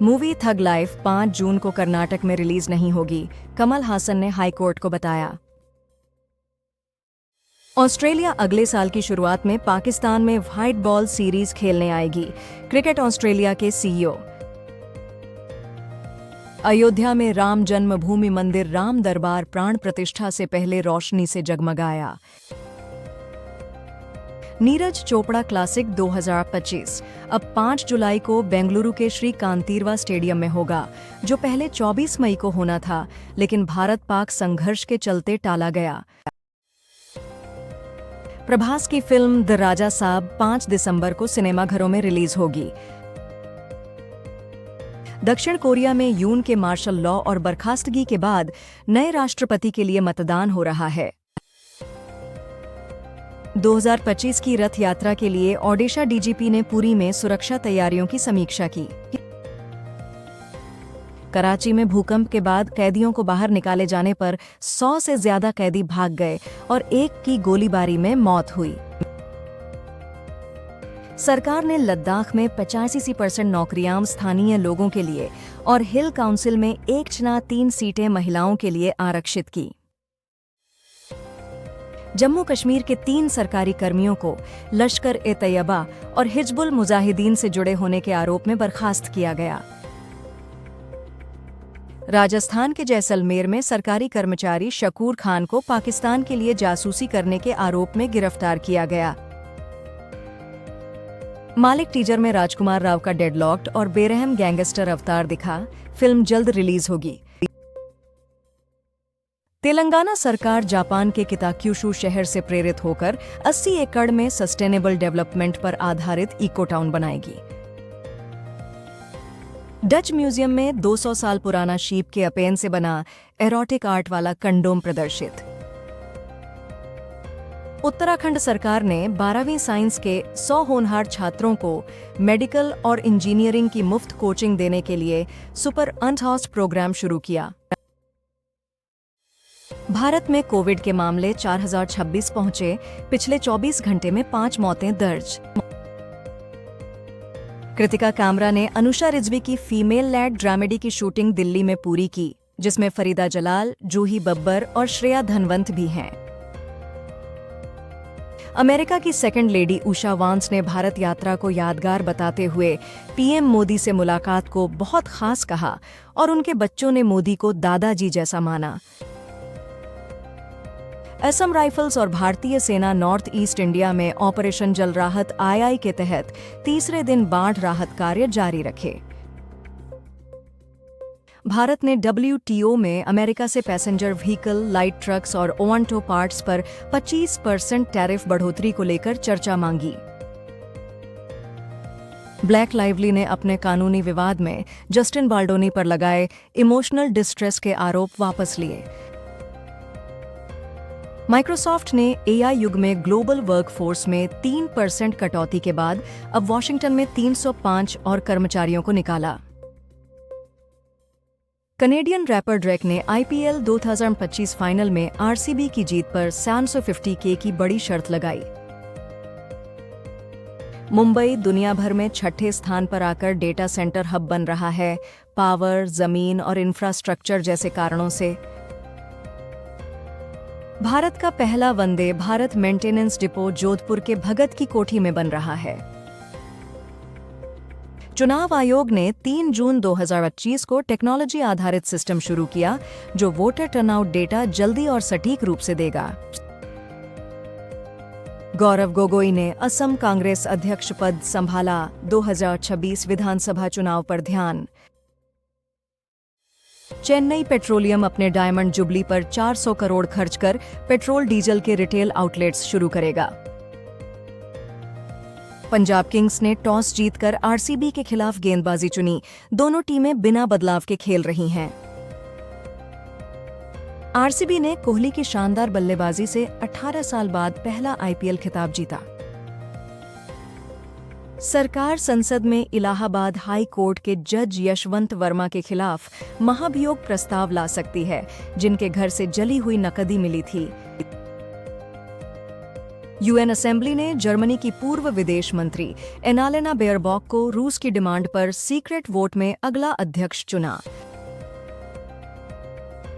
Movie थग life 5 जून को कर्नाटक में release नहीं होगी, कमल हासन ने हाई कोर्ट को बताया। ऑस्ट्रेलिया अगले साल की शुरुआत में पाकिस्तान में व्हाइट बॉल सीरीज खेलने आएगी, क्रिकेट ऑस्ट्रेलिया के सीईओ। अयोध्या में राम जन्मभूमि मंदिर राम दरबार प्राण प्रतिष्ठा से पहले रोशनी से जगमगाया। नीरज चोपड़ा क्लासिक 2025 अब 5 जुलाई को बेंगलुरु के श्री कांतीरवा स्टेडियम में होगा, जो पहले 24 मई को होना था, लेकिन भारत पाक संघर्ष के चलते टाला गया। प्रभास की फिल्म द राजा साहब 5 दिसंबर को सिनेमाघरों में रिलीज होगी। दक्षिण कोरिया में यून के मार्शल लॉ और बर्खास्तगी के बाद नए राष्ट्रपति के लिए मतदान हो रहा है। 2025 की रथ यात्रा के लिए ओडिशा डीजीपी ने पुरी में सुरक्षा तैयारियों की समीक्षा की। कराची में भूकंप के बाद कैदियों को बाहर निकाले जाने पर 100 से ज्यादा कैदी भाग गए और एक की गोलीबारी में मौत हुई। सरकार ने लद्दाख में 85% नौकरियां स्थानीय लोगों के लिए और हिल काउंसिल में 1 चुनाव 3 सीटें महिलाओं के लिए आरक्षित की। जम्मू कश्मीर के 3 सरकारी कर्मियों को लश्कर-ए-तैयबा और हिजबुल मुजाहिदीन से जुड़े होने के आरोप में बर्खास्त किया गया। राजस्थान के जैसलमेर में सरकारी कर्मचारी शकूर खान को पाकिस्तान के लिए जासूसी करने के आरोप में गिरफ्तार किया गया। मालिक टीजर में राजकुमार राव का डेडलॉक्ड और बेरहम गैंगस्टर अवतार दिखा, फिल्म जल्द रिलीज होगी। तेलंगाना सरकार जापान के किताक्यूशु शहर से प्रेरित होकर 80 एकड़ में सस्टेनेबल डेवलपमेंट पर आधारित इको टाउन बनाएगी। डच म्यूजियम में 200 साल पुराना शीप के अपेन से बना एरोटिक आर्ट वाला कंडोम प्रदर्शित। उत्तराखंड सरकार ने 12वीं साइंस के 100 होनहार छात्रों को मेडिकल और इंजीनियरिंग की मुफ्त कोचिंग देने के लिए सुपर अनटॉस्ट प्रोग्राम शुरू किया। भारत में कोविड के मामले 4026 पहुंचे, पिछले 24 घंटे में 5 मौतें दर्ज। कृतिका कामरा ने अनुषा रिजवी की फीमेल लैड ड्रामेडी की शूटिंग दिल्ली में पूरी की, जिसमें फरीदा जलाल, जूही बब्बर और श्रेया धनवंत भी हैं। अमेरिका की सेकंड लेडी उषा वांस ने भारत यात्रा को यादगार बताते हुए पीएम मोदी से मुलाकात को बहुत खास कहा और उनके बच्चों ने मोदी को दादाजी जैसा माना। असम राइफल्स और भारतीय सेना नॉर्थ ईस्ट इंडिया में ऑपरेशन जल राहत II के तहत तीसरे दिन बाढ़ राहत कार्य जारी रखे। भारत ने WTO में अमेरिका से पैसेंजर व्हीकल, लाइट ट्रक्स और ऑटो पार्ट्स पर 25% टैरिफ बढ़ोतरी को लेकर चर्चा मांगी। ब्लैक लाइवली ने अपने कानूनी विवाद में जस्टिन बाल्डोनी पर लगाए इमोशनल डिस्ट्रेस के आरोप वापस लिए। माइक्रोसॉफ्ट ने AI युग में ग्लोबल वर्कफोर्स में 3% कटौती के बाद अब वॉशिंगटन में 305 और कर्मचारियों को निकाला। कनेडियन रैपर ड्रेक ने IPL 2025 फाइनल में RCB की जीत पर 750K की बड़ी शर्त लगाई। मुंबई दुनिया भर में 6ठे स्थान पर आकर डेटा सेंटर हब बन रहा है, पावर, जमीन और इंफ्रास्ट्रक्चर जैसे कारणों से। भारत का पहला वंदे भारत मेंटेनेंस डिपो जोधपुर के भगत की कोठी में बन रहा है। चुनाव आयोग ने 3 जून 2025 को टेक्नोलॉजी आधारित सिस्टम शुरू किया, जो वोटर टर्नआउट डेटा जल्दी और सटीक रूप से देगा। गौरव गोगोई ने असम कांग्रेस अध्यक्ष पद संभाला, 2026 विधानसभा चुनाव पर ध्यान। चेन्नई पेट्रोलियम अपने डायमंड जुबली पर 400 करोड़ खर्च कर पेट्रोल डीजल के रिटेल आउटलेट्स शुरू करेगा। पंजाब किंग्स ने टॉस जीतकर RCB के खिलाफ गेंदबाजी चुनी, दोनों टीमें बिना बदलाव के खेल रही हैं। RCB ने कोहली की शानदार बल्लेबाजी से 18 साल बाद पहला IPL खिताब जीता। सरकार संसद में इलाहाबाद हाई कोर्ट के जज यशवंत वर्मा के खिलाफ महाभियोग प्रस्ताव ला सकती है, जिनके घर से जली हुई नकदी मिली थी। यूएन असेंबली ने जर्मनी की पूर्व विदेश मंत्री एनालेना बेयरबॉक को रूस की डिमांड पर सीक्रेट वोट में अगला अध्यक्ष चुना।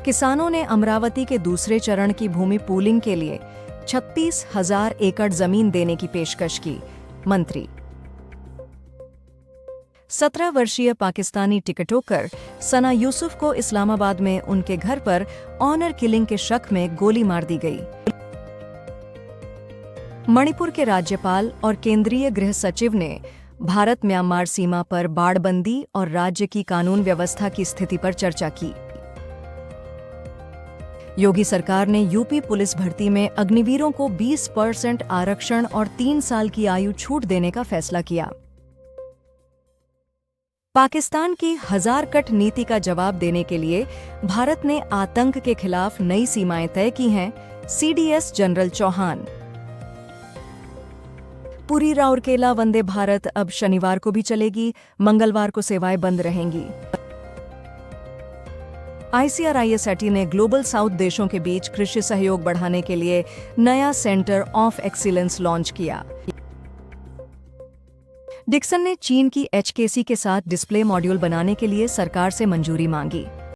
किसानों ने अमरावती के दूसरे चरण की भूमि पूलिंग के लिए 36,000 एकड़ जमीन देने की पेशकश की। मंत्री 17 वर्षीय पाकिस्तानी टिकटॉकर सना यूसुफ को इस्लामाबाद में उनके घर पर ऑनर किलिंग के शक में गोली मार दी गई। मणिपुर के राज्यपाल और केंद्रीय गृह सचिव ने भारत म्यांमार सीमा पर बाड़बंदी और राज्य की कानून व्यवस्था की स्थिति पर चर्चा की। योगी सरकार ने यूपी पुलिस भर्ती में अग्निवीरों को 20% आरक्षण और 3 साल की आयु छूट देने का फैसला किया। पाकिस्तान की 1000 कट नीति का जवाब देने के लिए भारत ने आतंक के खिलाफ नई सीमाएं तय की हैं। CDS general Chauhan. पुरी राउरकेला वंदे भारत अब शनिवार को भी चलेगी, मंगलवार को सेवाएं बंद रहेंगी। ICRISAT ने ग्लोबल साउथ देशों के बीच कृषि सहयोग बढ़ाने के लिए नया सेंटर ऑफ एक्सीलेंस लॉन्च किया। डिक्सन ने चीन की HKC के साथ डिस्प्ले मॉड्यूल बनाने के लिए सरकार से मंजूरी मांगी।